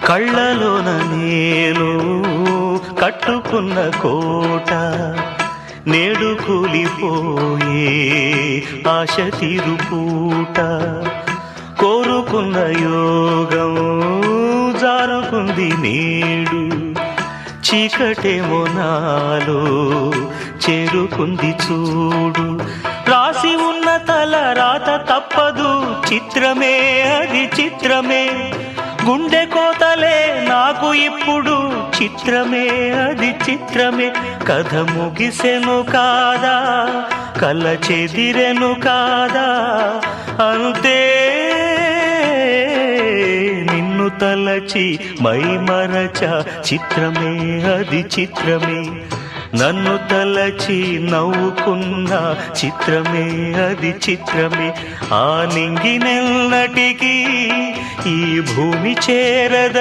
కళ్ళలోన నేను కట్టుకున్న కోట నేడు కూలిపోయే ఆశ తీరుపూట కోరుకున్న యోగం జారుకుంది నేడు చీకటేమో నాలో చేరుకుంది చూడు రాసి ఉన్న తల రాత తప్పదు చిత్రమే అది చిత్రమే గుండె కోతలే నాకు ఇప్పుడు చిత్రమే అది చిత్రమే కథ ముగిసెను కాదా కళ్ళ చెదిరెను కాదా అంతే నిన్ను తలచి మై మరచ చిత్రమే అది చిత్రమే నన్ను తలచి నవ్వుకున్న చిత్రమే అది చిత్రమే ఆ నింగినెన్నటికీ ఈ భూమి చేరద